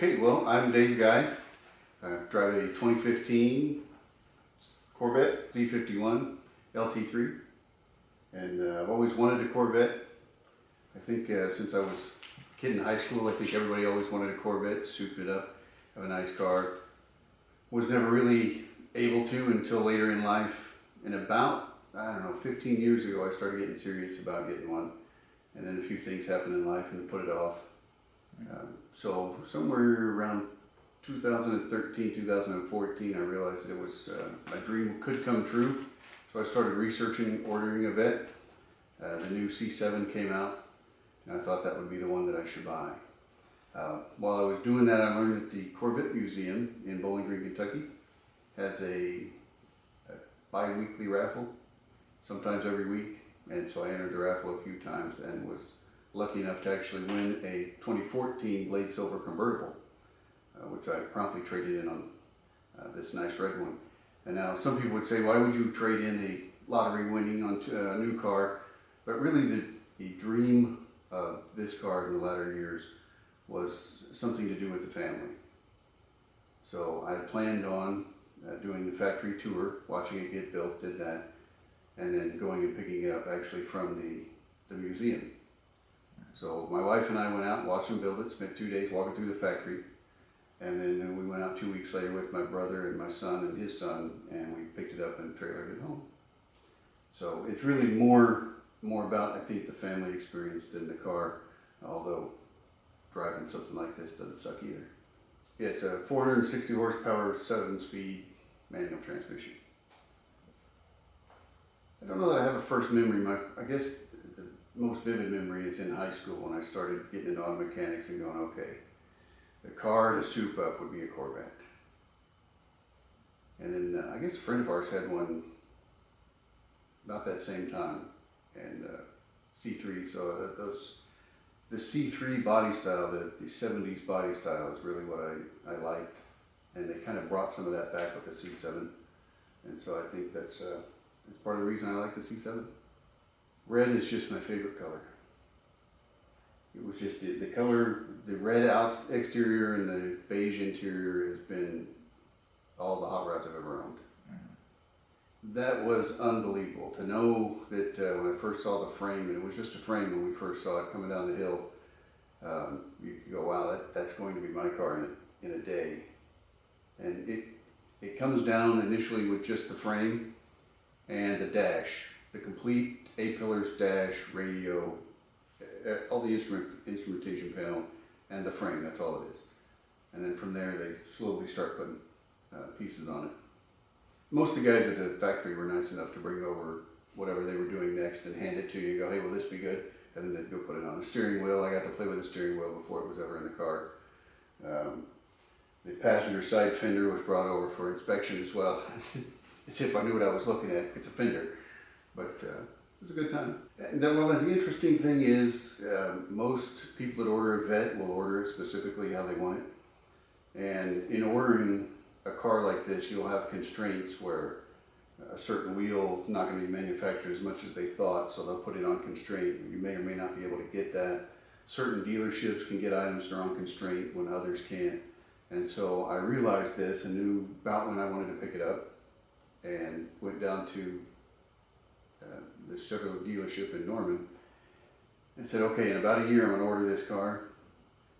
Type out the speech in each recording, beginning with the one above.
Okay, well, I'm Dave Guy. I drive a 2015 Corvette Z51 LT3, and I've always wanted a Corvette. I think since I was a kid in high school, I think everybody always wanted a Corvette, souped it up, have a nice car. Was never really able to until later in life. And about, I don't know, 15 years ago, I started getting serious about getting one. And then a few things happened in life and put it off. So somewhere around 2013, 2014, I realized that it was my dream could come true. So I started researching ordering a Vette. The new C7 came out, and I thought that would be the one that I should buy. While I was doing that, I learned that the Corvette Museum in Bowling Green, Kentucky has a bi-weekly raffle, sometimes every week. And so I entered the raffle a few times and was lucky enough to actually win a 2014 Blade Silver convertible, which I promptly traded in on this nice red one. And now some people would say, why would you trade in a lottery winning onto a new car? But really the dream of this car in the latter years was something to do with the family. So I planned on doing the factory tour, watching it get built, did that, and then going and picking it up actually from the museum. So my wife and I went out and watched them build it, spent 2 days walking through the factory, and then we went out 2 weeks later with my brother and my son and his son, and we picked it up and trailered it home. So it's really more about, I think, the family experience than the car, although driving something like this doesn't suck either. It's a 460 horsepower, 7-speed manual transmission. I don't know that I have a first memory. I guess the most vivid memory is in high school when I started getting into auto mechanics and going, okay, the car to soup up would be a Corvette. And then I guess a friend of ours had one about that same time, and C3, so the C3 body style, the 70s body style is really what I liked, and they kind of brought some of that back with the C7, and so I think that's part of the reason I like the C7. Red is just my favorite color. It was just the color, the red exterior and the beige interior has been all the hot rods I've ever owned. That was unbelievable to know that when I first saw the frame, and it was just a frame when we first saw it coming down the hill, you go, wow, that's going to be my car in a day. And it comes down initially with just the frame and the dash, the complete A-pillars dash, radio, all the instrumentation panel, and the frame, that's all it is. And then from there they slowly start putting pieces on it. Most of the guys at the factory were nice enough to bring over whatever they were doing next and hand it to you and go, hey, will this be good? And then they'd go put it on the steering wheel. I got to play with the steering wheel before it was ever in the car. The passenger side fender was brought over for inspection as well. As if I knew what I was looking at. It's a fender, but it was a good time. And then, well, the interesting thing is most people that order a Vette will order it specifically how they want it. And in ordering a car like this, you'll have constraints where a certain wheel is not going to be manufactured as much as they thought, so they'll put it on constraint. You may or may not be able to get that. Certain dealerships can get items that are on constraint when others can't. And so I realized this and knew about when I wanted to pick it up, and went down to the Chevrolet dealership in Norman and said, okay, in about a year I'm going to order this car,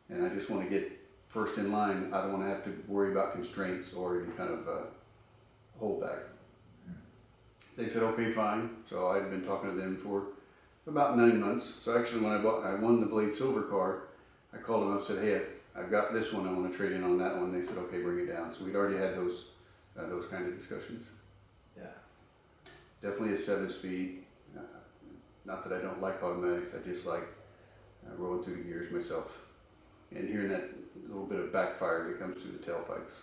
and I just want to get first in line. I don't want to have to worry about constraints or any kind of holdback. They said, okay, fine. So I'd been talking to them for about 9 months. So actually when I won the Blade Silver car, I called them up and said, hey, I've got this one, I want to trade in on that one. They said, okay, bring it down. So we'd already had those kind of discussions. Yeah. Definitely a 7-speed. Not that I don't like automatics, I just like rolling through the gears myself and hearing that little bit of backfire that comes through the tailpipes.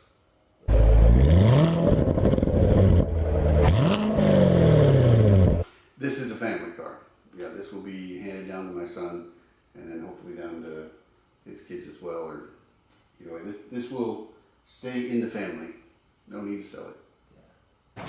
This is a family car. Yeah, this will be handed down to my son, and then hopefully down to his kids as well. Or, you know, this will stay in the family. No need to sell it. Yeah.